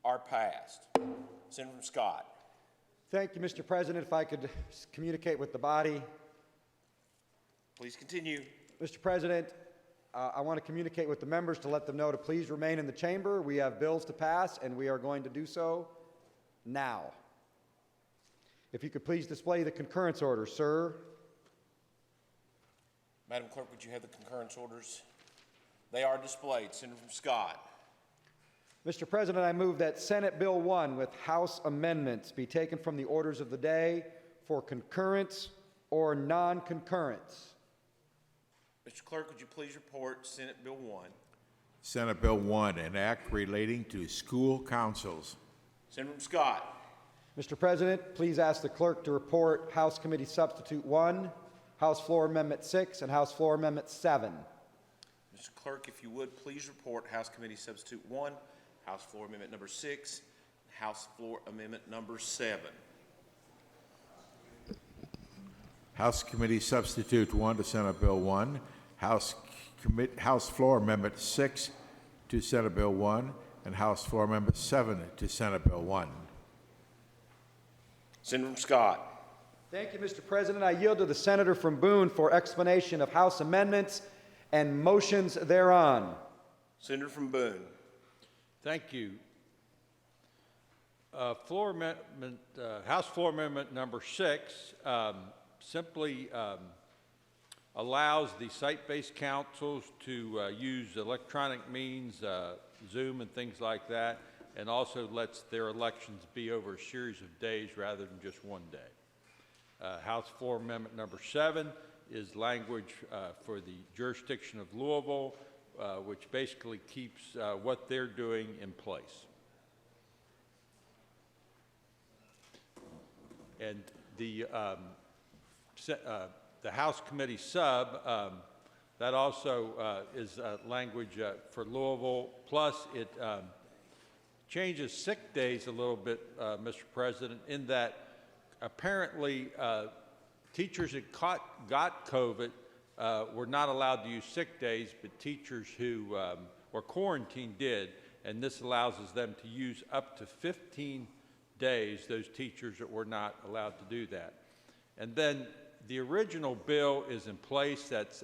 are passed. Senator from Scott. Thank you, Mr. President. If I could communicate with the body. Please continue. Mr. President, I want to communicate with the members to let them know to please remain in the chamber. We have bills to pass, and we are going to do so now. If you could please display the concurrence orders, sir. Madam Clerk, would you have the concurrence orders? They are displayed. Senator from Scott. Mr. President, I move that Senate Bill 1 with House amendments be taken from the orders of the day for concurrence or non-concurrence. Mr. Clerk, would you please report Senate Bill 1? Senate Bill 1, an act relating to school councils. Senator from Scott. Mr. President, please ask the clerk to report House Committee Substitute 1, House Floor Amendment 6, and House Floor Amendment 7. Mr. Clerk, if you would, please report House Committee Substitute 1, House Floor Amendment number 6, House Floor Amendment number 7. House Committee Substitute 1 to Senate Bill 1, House Floor Amendment 6 to Senate Bill 1, and House Floor Amendment 7 to Senate Bill 1. Senator from Scott. Thank you, Mr. President. I yield to the senator from Boone for explanation of House amendments and motions thereon. Senator from Boone. Thank you. Floor amendment, House Floor Amendment number 6 simply allows the site-based councils to use electronic means, Zoom and things like that, and also lets their elections be over a series of days rather than just one day. House Floor Amendment number 7 is language for the jurisdiction of Louisville, which basically keeps what they're doing in place. And the House Committee sub, that also is language for Louisville, plus it changes sick days a little bit, Mr. President, in that apparently teachers that got COVID were not allowed to use sick days, but teachers who were quarantined did, and this allows them to use up to 15 days, those teachers that were not allowed to do that. And then the original bill is in place. That's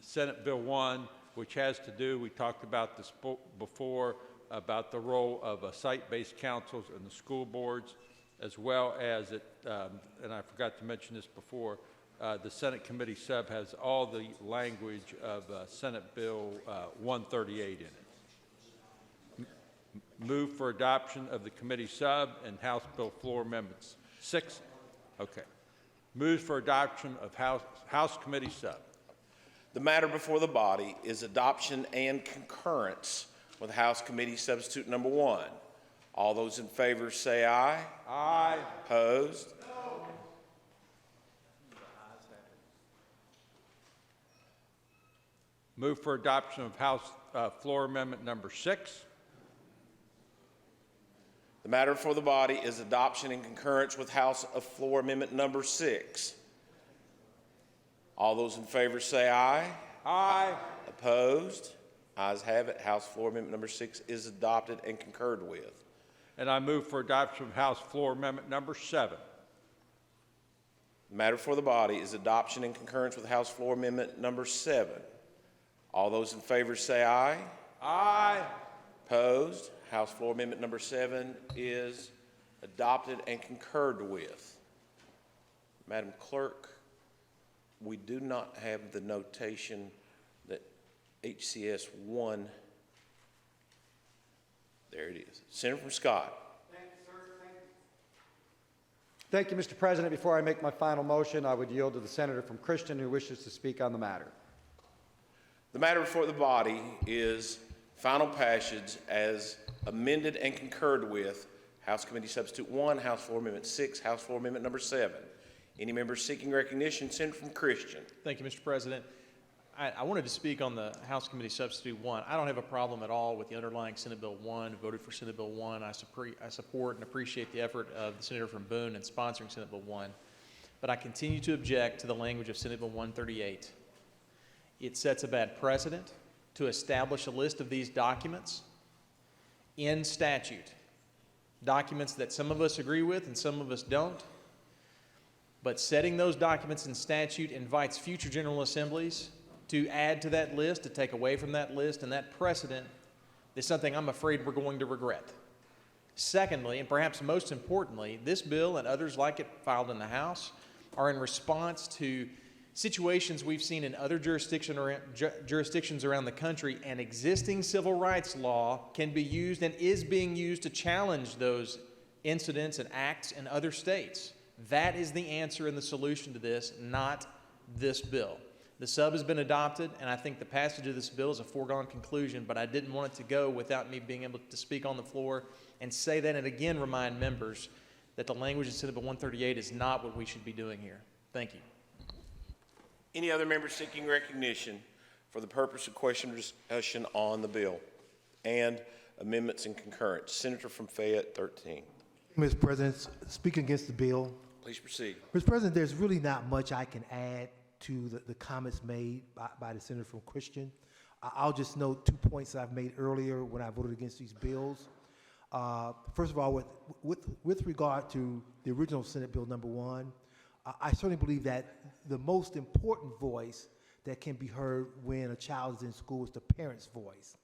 Senate Bill 1, which has to do, we talked about this before, about the role of site-based councils and the school boards, as well as it, and I forgot to mention this before, the Senate Committee sub has all the language of Senate Bill 138 in it. Move for adoption of the committee sub and House Bill Floor Amendments 6. Okay. Moves for adoption of House Committee sub. The matter before the body is adoption and concurrence with House Committee Substitute number 1. All those in favor say aye. Aye. Opposed? No. Move for adoption of House Floor Amendment number 6. The matter before the body is adoption and concurrence with House Floor Amendment number 6. All those in favor say aye. Aye. Opposed? Ayes have it. House Floor Amendment number 6 is adopted and concurred with. And I move for adoption of House Floor Amendment number 7. The matter before the body is adoption and concurrence with House Floor Amendment number 7. All those in favor say aye. Aye. Opposed? House Floor Amendment number 7 is adopted and concurred with. Madam Clerk, we do not have the notation that HCS 1, there it is. Senator from Scott. Thank you, sir. Thank you, Mr. President. Before I make my final motion, I would yield to the senator from Christian who wishes to speak on the matter. The matter before the body is final passage as amended and concurred with House Committee Substitute 1, House Floor Amendment 6, House Floor Amendment number 7. Any members seeking recognition? Senator from Christian. Thank you, Mr. President. I wanted to speak on the House Committee Substitute 1. I don't have a problem at all with the underlying Senate Bill 1. Voted for Senate Bill 1. I support and appreciate the effort of the senator from Boone in sponsoring Senate Bill 1. But I continue to object to the language of Senate Bill 138. It sets a bad precedent to establish a list of these documents in statute. Documents that some of us agree with and some of us don't. But setting those documents in statute invites future General Assemblies to add to that list, to take away from that list, and that precedent is something I'm afraid we're going to regret. Secondly, and perhaps most importantly, this bill and others like it filed in the House are in response to situations we've seen in other jurisdictions around the country, and existing civil rights law can be used and is being used to challenge those incidents and acts in other states. That is the answer and the solution to this, not this bill. The sub has been adopted, and I think the passage of this bill is a foregone conclusion, but I didn't want it to go without me being able to speak on the floor and say that, and again remind members that the language in Senate Bill 138 is not what we should be doing here. Thank you. Any other members seeking recognition for the purpose of question or discussion on the bill and amendments in concurrence? Senator from Fayette, 13. Mr. President, speaking against the bill. Please proceed. Mr. President, there's really not much I can add to the comments made by the Senator from Christian. I'll just note 2 points that I've made earlier when I voted against these bills. First of all, with regard to the original Senate Bill number 1, I certainly believe that the most important voice that can be heard when a child is in school is the parent's voice.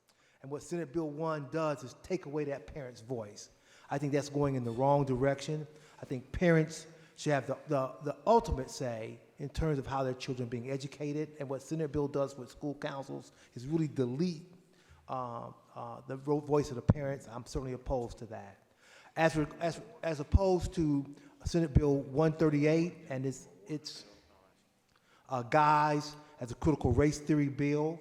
And what Senate Bill 1 does is take away that parent's voice. I think that's going in the wrong direction. I think parents should have the ultimate say in terms of how their children are being educated. And what Senate Bill does with school councils is really delete the voice of the parents. I'm certainly opposed to that. As opposed to Senate Bill 138 and its guise as a critical race theory bill,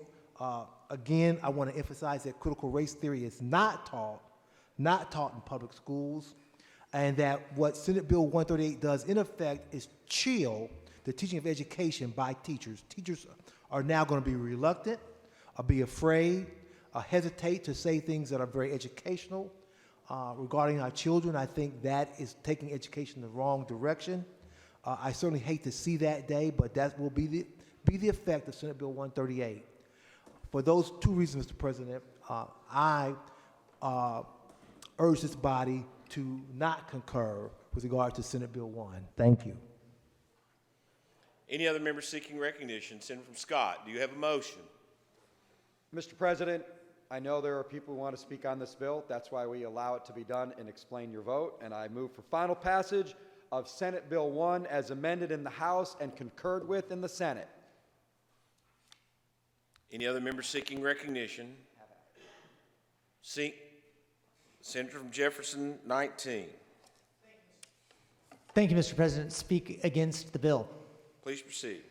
again, I want to emphasize that critical race theory is not taught in public schools, and that what Senate Bill 138 does, in effect, is chill the teaching of education by teachers. Teachers are now going to be reluctant, be afraid, hesitate to say things that are very educational regarding our children. I think that is taking education in the wrong direction. I certainly hate to see that day, but that will be the effect of Senate Bill 138. For those 2 reasons, Mr. President, I urge this body to not concur with regard to Senate Bill 1. Thank you. Any other members seeking recognition? Senator from Scott, do you have a motion? Mr. President, I know there are people who want to speak on this bill. That's why we allow it to be done and explain your vote. And I move for final passage of Senate Bill 1 as amended in the House and concurred with in the Senate. Any other members seeking recognition? Senator from Jefferson, 19. Thank you, Mr. President. Speak against the bill. Please proceed.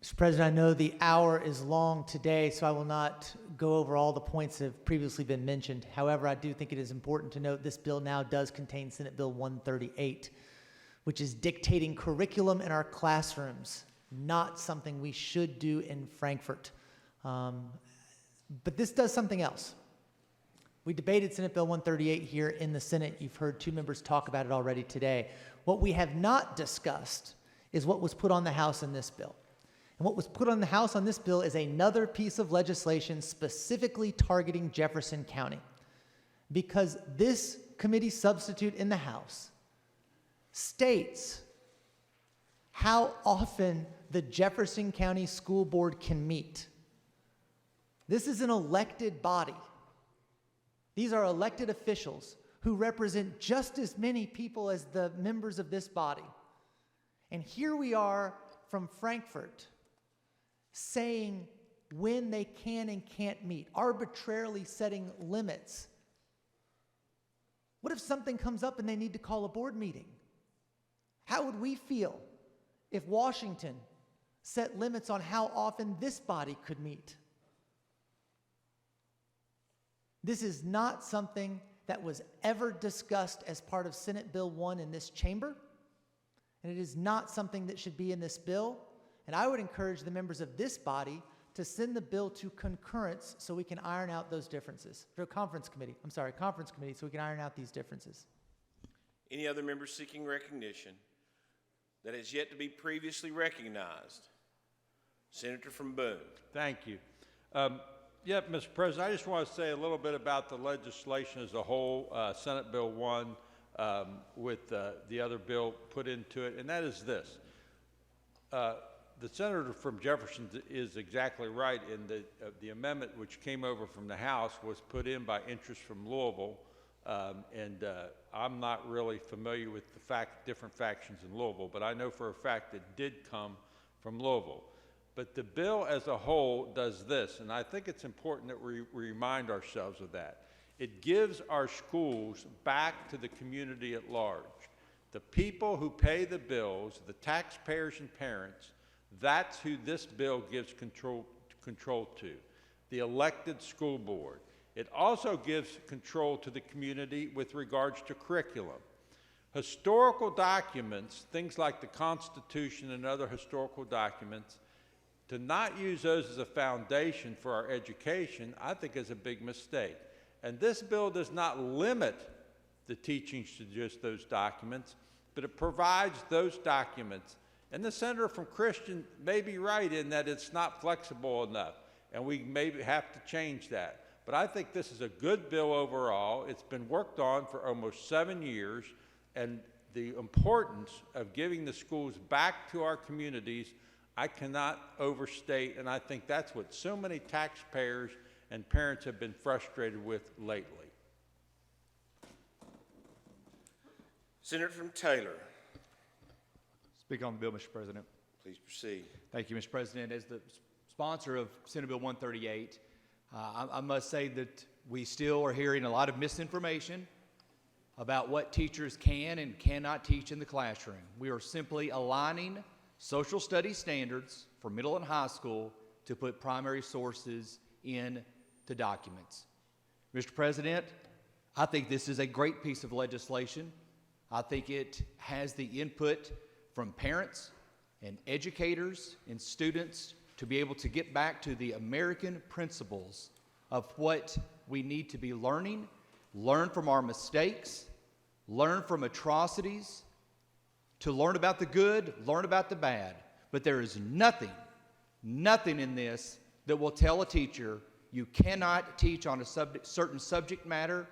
Mr. President, I know the hour is long today, so I will not go over all the points that have previously been mentioned. However, I do think it is important to note this bill now does contain Senate Bill 138, which is dictating curriculum in our classrooms, not something we should do in Frankfurt. But this does something else. We debated Senate Bill 138 here in the Senate. You've heard 2 members talk about it already today. What we have not discussed is what was put on the House in this bill. And what was put on the House on this bill is another piece of legislation specifically targeting Jefferson County. Because this committee substitute in the House states how often the Jefferson County School Board can meet. This is an elected body. These are elected officials who represent just as many people as the members of this body. And here we are from Frankfurt saying when they can and can't meet, arbitrarily setting limits. What if something comes up and they need to call a board meeting? How would we feel if Washington set limits on how often this body could meet? This is not something that was ever discussed as part of Senate Bill 1 in this chamber, and it is not something that should be in this bill. And I would encourage the members of this body to send the bill to concurrence so we can iron out those differences. Or conference committee, so we can iron out these differences. Any other members seeking recognition that has yet to be previously recognized? Senator from Boone. Thank you. Yeah, Mr. President, I just want to say a little bit about the legislation as a whole, Senate Bill 1, with the other bill put into it, and that is this. The senator from Jefferson is exactly right in that the amendment which came over from the House was put in by interest from Louisville, and I'm not really familiar with the different factions in Louisville, but I know for a fact it did come from Louisville. But the bill as a whole does this, and I think it's important that we remind ourselves of that. It gives our schools back to the community at large. The people who pay the bills, the taxpayers and parents, that's who this bill gives control to, the elected school board. It also gives control to the community with regards to curriculum. Historical documents, things like the Constitution and other historical documents, to not use those as a foundation for our education, I think is a big mistake. And this bill does not limit the teachings to just those documents, but it provides those documents. And the senator from Christian may be right in that it's not flexible enough, and we maybe have to change that. But I think this is a good bill overall. It's been worked on for almost 7 years, and the importance of giving the schools back to our communities, I cannot overstate, and I think that's what so many taxpayers and parents have been frustrated with lately. Senator from Taylor, Speak on the bill, Mr. President. please proceed. Thank you, Mr. President. As the sponsor of Senate Bill 138, I must say that we still are hearing a lot of misinformation about what teachers can and cannot teach in the classroom. We are simply aligning social studies standards for middle and high school to put primary sources into documents. Mr. President, I think this is a great piece of legislation. I think it has the input from parents and educators and students to be able to get back to the American principles of what we need to be learning, learn from our mistakes, learn from atrocities, to learn about the good, learn about the bad. But there is nothing in this that will tell a teacher you cannot teach on a certain subject matter,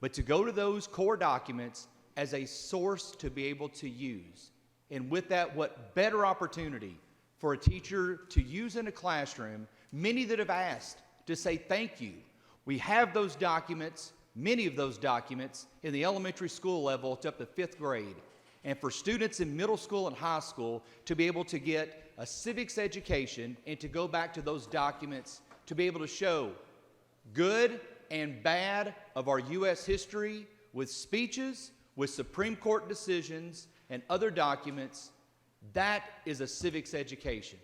but to go to those core documents as a source to be able to use. And with that, what better opportunity for a teacher to use in a classroom, many that have asked to say thank you. We have those documents, many of those documents, in the elementary school level to up to 5th grade. And for students in middle school and high school to be able to get a civics education and to go back to those documents to be able to show good and bad of our U.S. history with speeches, with Supreme Court decisions, and other documents, that is a civics education.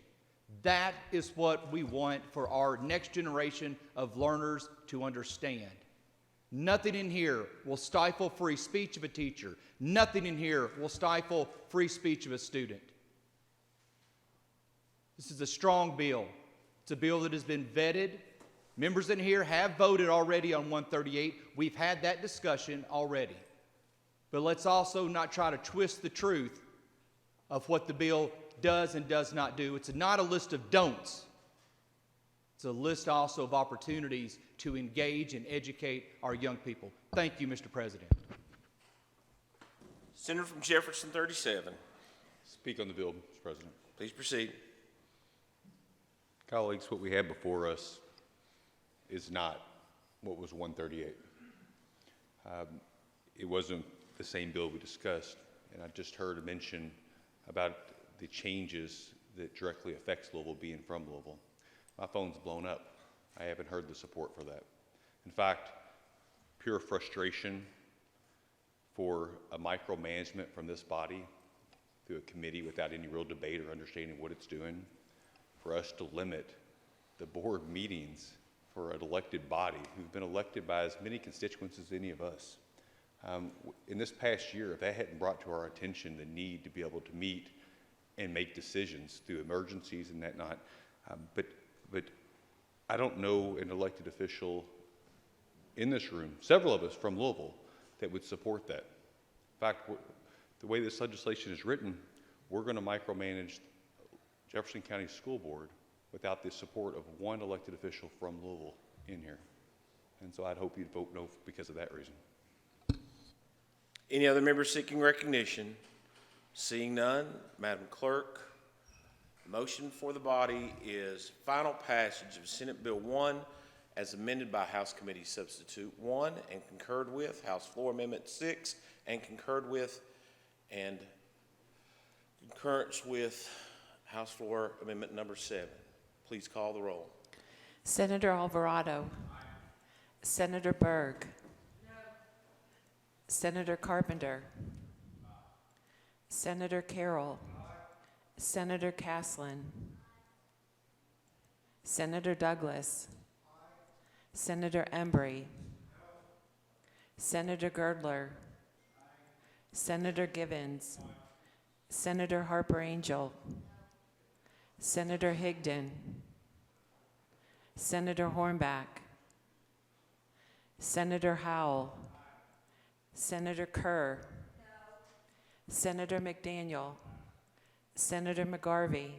That is what we want for our next generation of learners to understand. Nothing in here will stifle free speech of a teacher. Nothing in here will stifle free speech of a student. This is a strong bill. It's a bill that has been vetted. Members in here have voted already on 138. We've had that discussion already. But let's also not try to twist the truth of what the bill does and does not do. It's not a list of don'ts. It's a list also of opportunities to engage and educate our young people. Thank you, Mr. President. Senator from Jefferson 37, Speak on the bill, Mr. President. please proceed. Colleagues, what we have before us is not what was 138. It wasn't the same bill we discussed, and I just heard a mention about the changes that directly affects Louisville being from Louisville. My phone's blown up. I haven't heard the support for that. In fact, pure frustration for a micromanagement from this body through a committee without any real debate or understanding what it's doing, for us to limit the board meetings for an elected body who've been elected by as many constituents as any of us. In this past year, if that hadn't brought to our attention the need to be able to meet and make decisions through emergencies and that not, but I don't know an elected official in this room, several of us from Louisville, that would support that. In fact, the way this legislation is written, we're going to micromanage Jefferson County School Board without the support of one elected official from Louisville in here. And so I'd hope you'd vote no because of that reason. Any other members seeking recognition? Seeing none, Madam Clerk, the motion for the body is final passage of Senate Bill 1 as amended by House Committee Substitute 1 and concurred with, House Floor Amendment 6 and concurred with, and concurrence with House Floor Amendment number 7. Please call the roll. Senator Alvarado. Senator Berg. Senator Carpenter. Senator Carroll. Senator Caslin. Senator Douglas. Senator Embry. Senator Girdler. Senator Givens. Senator Harper Angel. Senator Higdon. Senator Hornback. Senator Howell. Senator Kerr. Senator McDaniel. Senator McGarvey.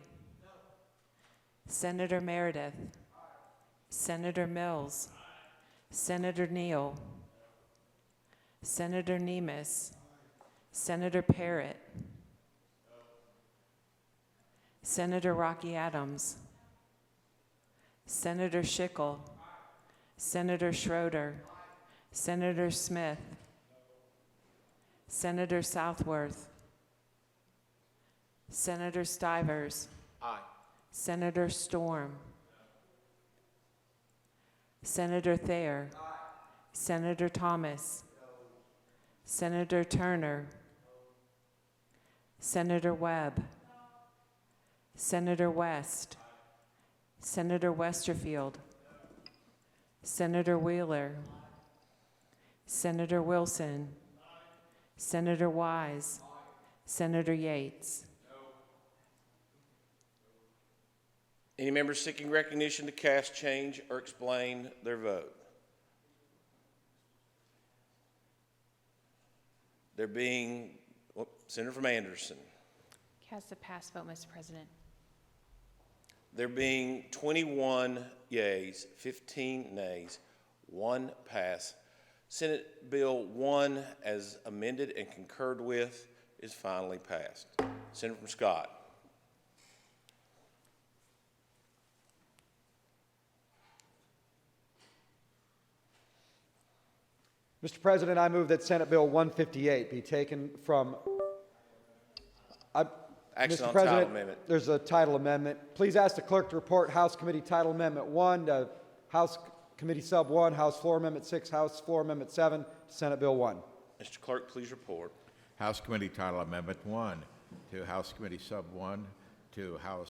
Senator Meredith. Senator Mills. Senator Neal. Senator Nemes. Senator Parrott. Senator Rocky Adams. Senator Schickel. Senator Schroeder. Senator Smith. Senator Southworth. Senator Stivers. Aye. Senator Storm. Senator Thayer. Senator Thomas. Senator Turner. Senator Webb. Senator West. Senator Westerfield. Senator Wheeler. Senator Wilson. Senator Wise. Senator Yates. Any members seeking recognition to cast, change, or explain their vote? There being, Senator from Anderson. Cast a pass vote, Mr. President. There being 21 yeas, 15 nays, 1 pass, Senate Bill 1 as amended and concurred with is finally passed. Senator from Scott. Mr. President, I move that Senate Bill 158 be taken from... Action Mr. on President, title amendment. there's a title amendment. Please ask the clerk to report House Committee Title Amendment 1 to House Committee Sub 1, House Floor Amendment 6, House Floor Amendment 7, to Senate Bill 1. Mr. Clerk, please report. House Committee Title Amendment 1 to House Committee Sub 1 to House